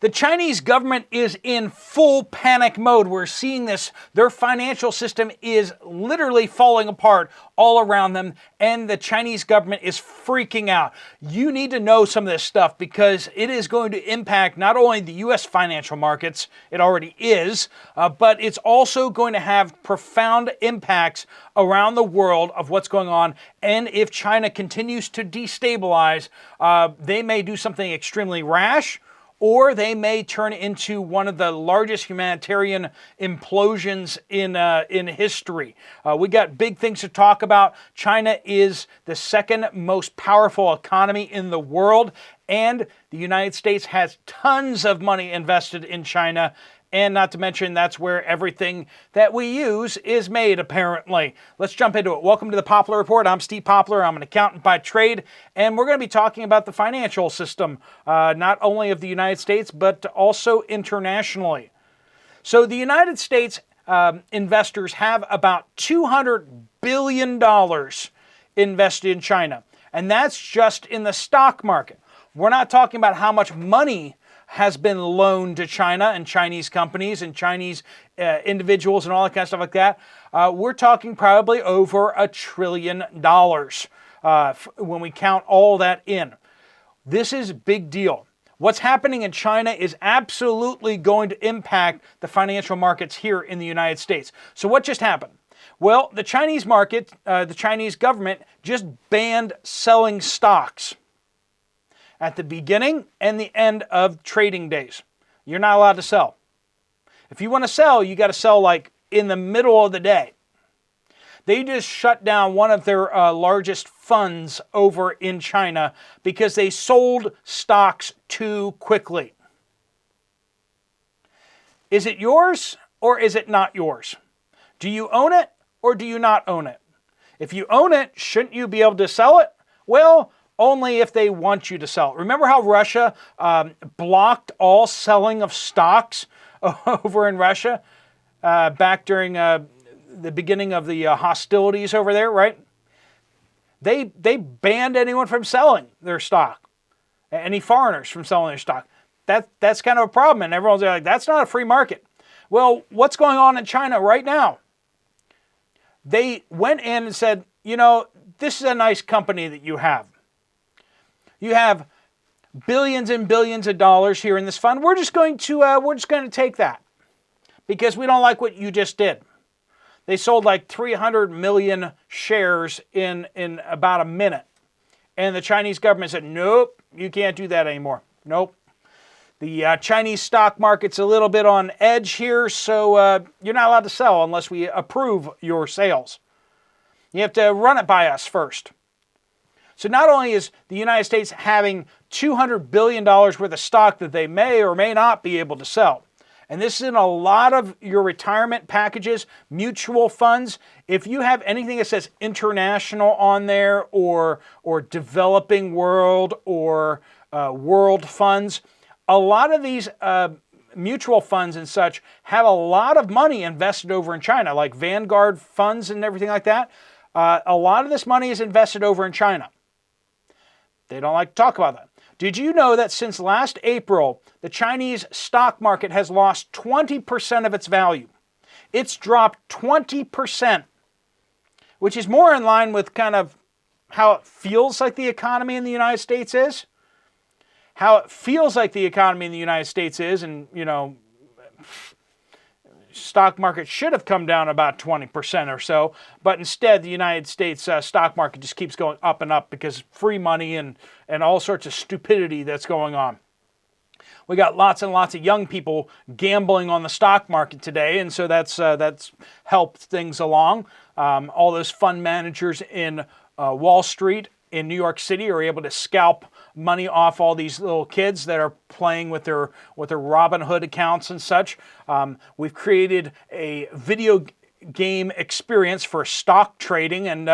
The Chinese government is in full panic mode. We're seeing this. Their financial system is literally falling apart all around them, and the Chinese government is freaking out. You need to know some of this stuff because it is going to impact not only the U.S. financial markets, it already is, but it's also going to have profound impacts around the world of what's going on. And if China continues to destabilize, they may do something extremely rash, or they may turn into one of the largest humanitarian implosions in history. We got big things to talk about. China is the second most powerful economy in the world, and the United States has tons of money invested in China. And not to mention, that's where everything that we use is made, apparently. Let's jump into it. Welcome to the Poplar Report. I'm Steve Poplar. I'm an accountant by trade, and we're going to be talking about the financial system, not only of the United States, but also internationally. So the United States investors have about $200 billion invested in China, and that's just in the stock market. We're not talking about how much money has been loaned to China and Chinese companies and Chinese individuals and all that kind of stuff like that. We're talking probably over $1 trillion when we count all that in. This is a big deal. What's happening in China is absolutely going to impact the financial markets here in the United States. So what just happened? Well, the Chinese market, the Chinese government just banned selling stocks at the beginning and the end of trading days. You're not allowed to sell. If you want to sell, you got to sell like in the middle of the day. They just shut down one of their largest funds over in China because they sold stocks too quickly. Is it yours or is it not yours? Do you own it or do you not own it? If you own it, shouldn't you be able to sell it? Well, only if they want you to sell it. Remember how Russia blocked all selling of stocks over in Russia back during the beginning of the hostilities over there, right? They banned anyone from selling their stock, any foreigners from selling their stock. That's kind of a problem, and everyone's like, that's not a free market. Well, what's going on in China right now? They went in and said, you know, this is a nice company that you have. You have billions and billions of dollars here in this fund. We're just going to take that because we don't like what you just did. They sold like 300 million shares in about a minute. And the Chinese government said, nope, you can't do that anymore. Nope. The Chinese stock market's a little bit on edge here, so you're not allowed to sell unless we approve your sales. You have to run it by us first. So not only is the United States having $200 billion worth of stock that they may or may not be able to sell, and this is in a lot of your retirement packages, mutual funds. If you have anything that says international on there or developing world or world funds, a lot of these mutual funds and such have a lot of money invested over in China, like Vanguard funds and everything like that. A lot of this money is invested over in China. They don't like to talk about that. Did you know that since last April, the Chinese stock market has lost 20% of its value? It's dropped 20%, which is more in line with kind of how it feels like the economy in the United States is. How it feels like the economy in the United States is, and, you know, stock market should have come down about 20% or so, but instead the United States stock market just keeps going up and up because free money and all sorts of stupidity that's going on. We got lots and lots of young people gambling on the stock market today, and so that's helped things along. All those fund managers in Wall Street in New York City are able to scalp money off all these little kids that are playing with their Robinhood accounts and such. We've created a video game experience for stock trading, and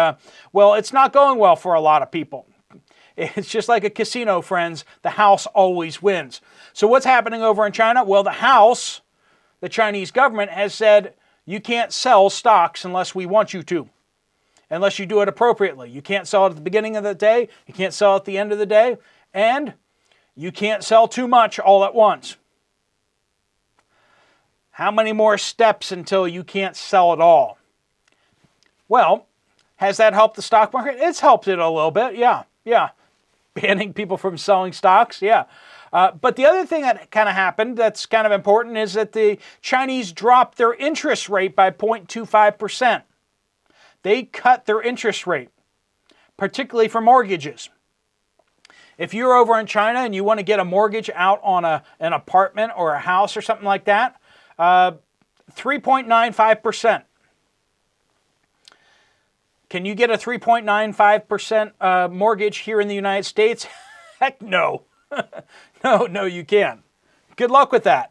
well, it's not going well for a lot of people. It's just like a casino, friends. The house always wins. So what's happening over in China? Well, the Chinese government has said, you can't sell stocks unless we want you to. Unless you do it appropriately. You can't sell it at the beginning of the day, you can't sell it at the end of the day, and you can't sell too much all at once. How many more steps until you can't sell at all? Well, has that helped the stock market? It's helped it a little bit, yeah. Banning people from selling stocks, yeah. But the other thing that kind of happened that's kind of important is that the Chinese dropped their interest rate by 0.25%. They cut their interest rate, particularly for mortgages. If you're over in China and you want to get a mortgage out on an apartment or a house or something like that, 3.95%. Can you get a 3.95% mortgage here in the United States? Heck no. No, you can't. Good luck with that.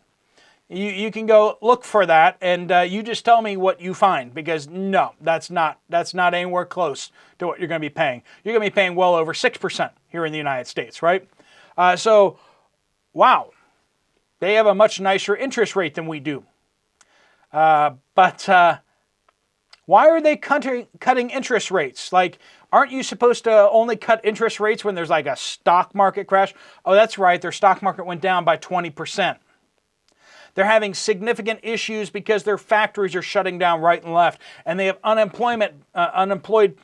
You can go look for that, and you just tell me what you find, because no, that's not anywhere close to what you're going to be paying. You're going to be paying well over 6% here in the United States, right? So, wow, they have a much nicer interest rate than we do. But why are they cutting interest rates? Like, aren't you supposed to only cut interest rates when there's like a stock market crash? Oh, that's right, their stock market went down by 20%. They're having significant issues because their factories are shutting down right and left, and they have unemployed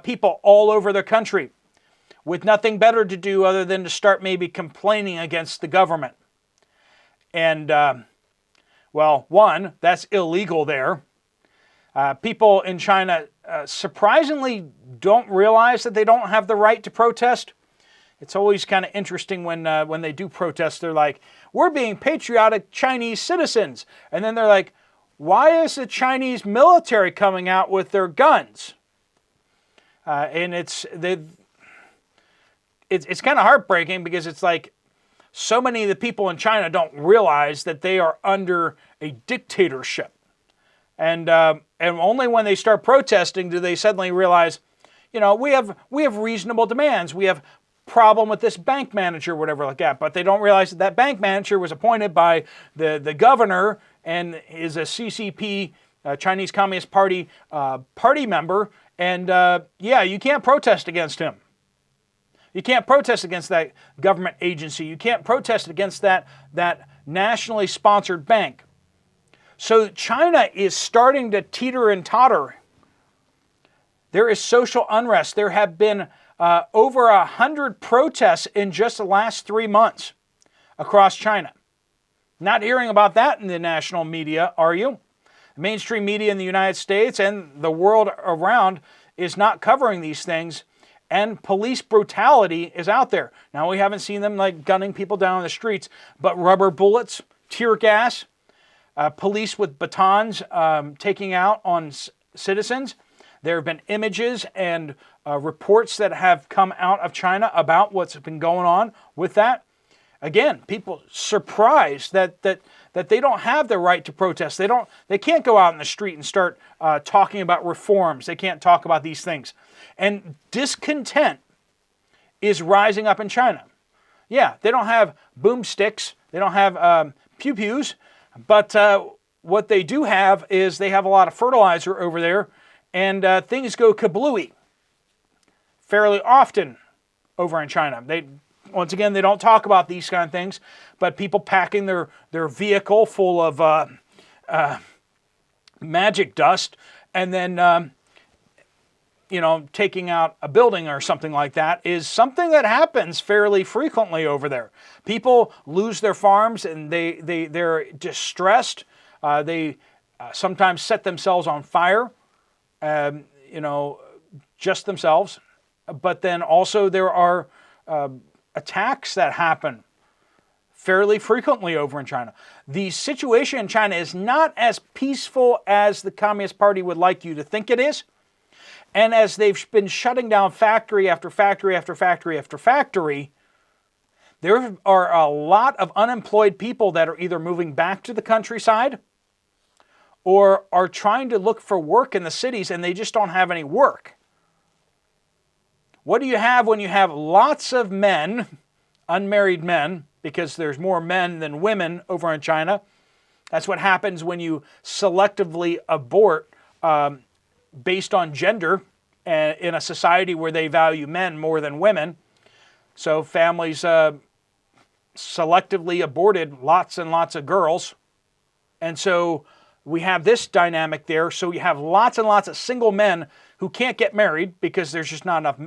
people all over their country with nothing better to do other than to start maybe complaining against the government. And, well, one, that's illegal there. People in China surprisingly don't realize that they don't have the right to protest. It's always kind of interesting when they do protest. They're like, we're being patriotic Chinese citizens. And then they're like, why is the Chinese military coming out with their guns? And it's kind of heartbreaking, because it's like so many of the people in China don't realize that they are under a dictatorship. And only when they start protesting do they suddenly realize, you know, we have reasonable demands. We have problem with this bank manager, whatever like that. But they don't realize that that bank manager was appointed by the governor and is a CCP, Chinese Communist Party party member. And yeah, you can't protest against him. You can't protest against that government agency. You can't protest against that nationally sponsored bank. So China is starting to teeter and totter. There is social unrest. There have been over 100 protests in just the last 3 months across China. Not hearing about that in the national media, are you? The mainstream media in the United States and the world around is not covering these things, and police brutality is out there. Now, we haven't seen them like gunning people down on the streets, but rubber bullets, tear gas, police with batons taking out on citizens. There have been images and reports that have come out of China about what's been going on with that. Again, people surprised that they don't have the right to protest. They can't go out in the street and start talking about reforms. They can't talk about these things. And discontent is rising up in China. Yeah, they don't have boomsticks. They don't have pew-pews. But what they do have is they have a lot of fertilizer over there, and things go kablooey fairly often over in China. Once again, they don't talk about these kind of things, but people packing their vehicle full of magic dust and then taking out a building or something like that is something that happens fairly frequently over there. People lose their farms and they're distressed. They sometimes set themselves on fire, just themselves. But then also there are attacks that happen fairly frequently over in China. The situation in China is not as peaceful as the Communist Party would like you to think it is. And as they've been shutting down factory after factory after factory after factory, there are a lot of unemployed people that are either moving back to the countryside or are trying to look for work in the cities, and they just don't have any work. What do you have when you have lots of men, unmarried men, because there's more men than women over in China? That's what happens when you selectively abort based on gender in a society where they value men more than women. So families selectively aborted lots and lots of girls And so we have this dynamic there. So you have lots and lots of single men who can't get married because there's just not enough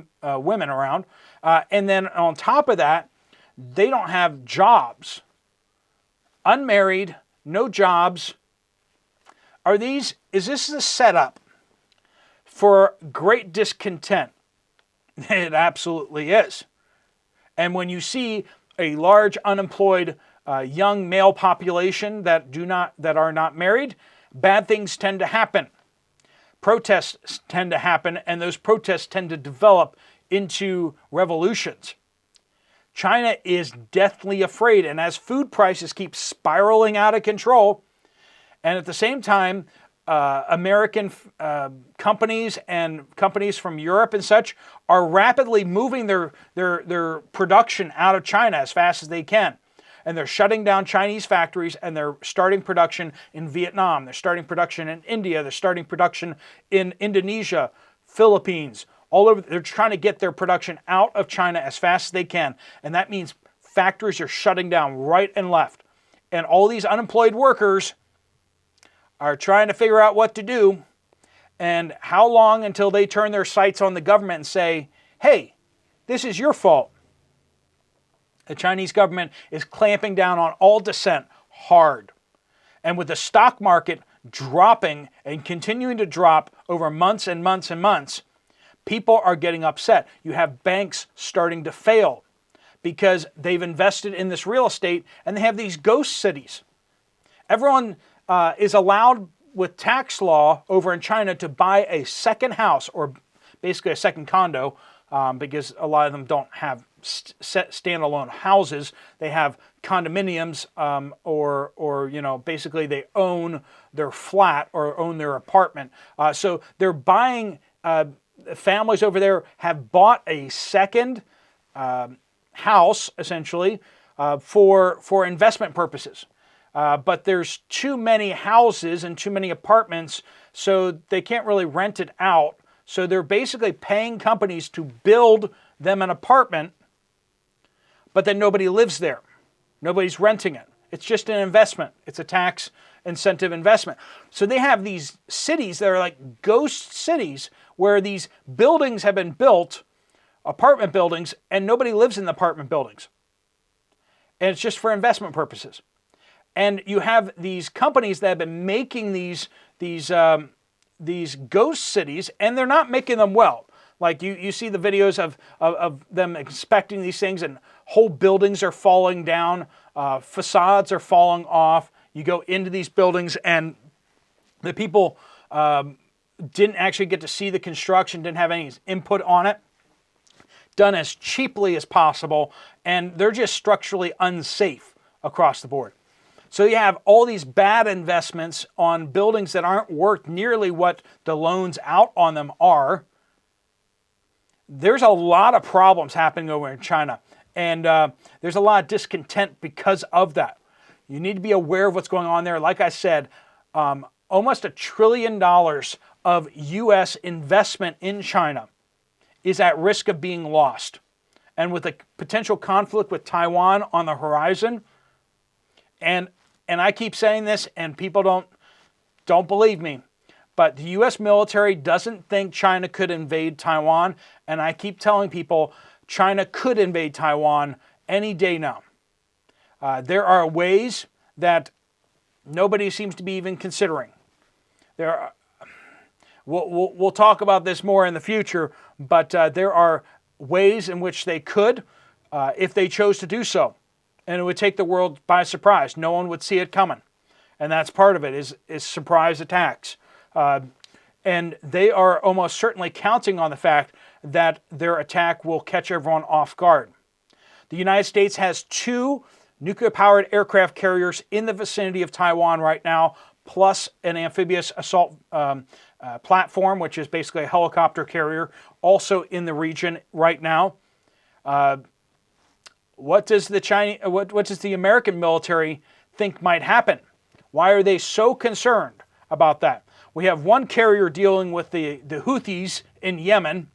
women around. And then on top of that, they don't have jobs. Unmarried, no jobs. Is this a setup for great discontent? It absolutely is. And when you see a large unemployed young male population that are not married, bad things tend to happen. Protests tend to happen, and those protests tend to develop into revolutions. China is deathly afraid, and as food prices keep spiraling out of control, and at the same time, American companies and companies from Europe and such are rapidly moving their production out of China as fast as they can. And they're shutting down Chinese factories, and they're starting production in Vietnam. They're starting production in India. They're starting production in Indonesia, Philippines, all over. They're trying to get their production out of China as fast as they can. And that means factories are shutting down right and left. And all these unemployed workers are trying to figure out what to do and how long until they turn their sights on the government and say, hey, this is your fault. The Chinese government is clamping down on all dissent hard. And with the stock market dropping and continuing to drop over months and months and months, people are getting upset. You have banks starting to fail because they've invested in this real estate and they have these ghost cities. Everyone is allowed with tax law over in China to buy a second house, or basically a second condo, because a lot of them don't have standalone houses. They have condominiums, or basically they own their flat or own their apartment. So they're buying. Families over there have bought a second house, essentially, for investment purposes. But there's too many houses and too many apartments, so they can't really rent it out. So they're basically paying companies to build them an apartment, but then nobody lives there. Nobody's renting it. It's just an investment. It's a tax incentive investment. So they have these cities that are like ghost cities where these buildings have been built, apartment buildings, and nobody lives in the apartment buildings. And it's just for investment purposes. And you have these companies that have been making these ghost cities, and they're not making them well. Like you see the videos of them inspecting these things, and whole buildings are falling down, facades are falling off. You go into these buildings, and the people didn't actually get to see the construction, didn't have any input on it, done as cheaply as possible, and they're just structurally unsafe across the board. So you have all these bad investments on buildings that aren't worth nearly what the loans out on them are. There's a lot of problems happening over in China, and there's a lot of discontent because of that. You need to be aware of what's going on there. Like I said, almost $1 trillion of U.S. investment in China is at risk of being lost. And with a potential conflict with Taiwan on the horizon, and I keep saying this, and people don't believe me, but the U.S. military doesn't think China could invade Taiwan, and I keep telling people China could invade Taiwan any day now. There are ways that nobody seems to be even considering. We'll talk about this more in the future, but there are ways in which they could, if they chose to do so. And it would take the world by surprise. No one would see it coming. And that's part of it, is surprise attacks. And they are almost certainly counting on the fact that their attack will catch everyone off guard. The United States has 2 nuclear-powered aircraft carriers in the vicinity of Taiwan right now, plus an amphibious assault platform, which is basically a helicopter carrier, also in the region right now. What does the American military think might happen? Why are they so concerned about that? We have one carrier dealing with the Houthis in Yemen.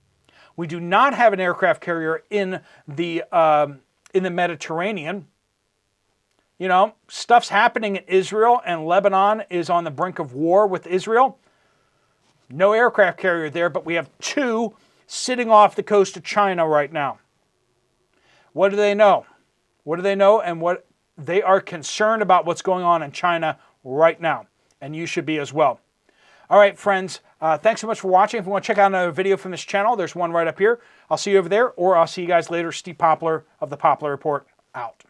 We do not have an aircraft carrier in the Mediterranean. You know, stuff's happening in Israel, and Lebanon is on the brink of war with Israel. No aircraft carrier there, but we have 2 sitting off the coast of China right now. What do they know? What do they know? And what they are concerned about what's going on in China right now. And you should be as well. All right, friends, thanks so much for watching. If you want to check out another video from this channel, there's one right up here. I'll see you over there, or I'll see you guys later. Steve Poplar of the Poplar Report, out.